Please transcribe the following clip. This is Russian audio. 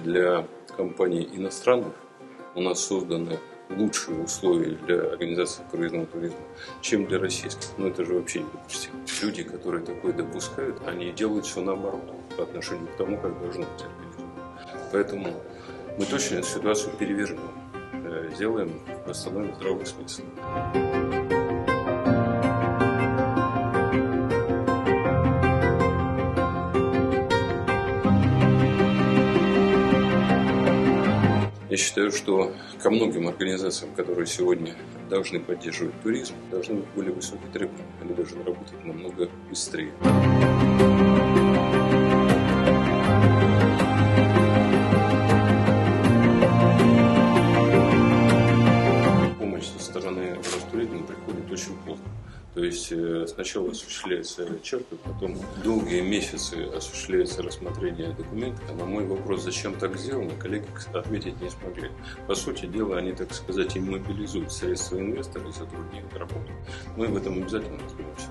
для компаний иностранных у нас созданы лучшие условия для организации круизного туризма, чем для российских. Но это же вообще недопустимо. Люди, которые такое допускают, они делают все наоборот по отношению к тому, как должно быть организовано. Поэтому мы точно эту ситуацию перевернем, сделаем, восстановим здравый смысл. Я считаю, что ко многим организациям, которые сегодня должны поддерживать туризм, должны быть более высокие требования. Они должны работать намного быстрее. Помощь со стороны Ростуризма приходит очень поздно. То есть сначала осуществляется черпик, потом долгие месяцы осуществляется рассмотрение документов. А на мой вопрос, зачем так сделано, коллеги ответить не смогли. По сути дела, они, так сказать, иммобилизуют средства инвестора и затрудняют работу. Мы в этом обязательно разберемся.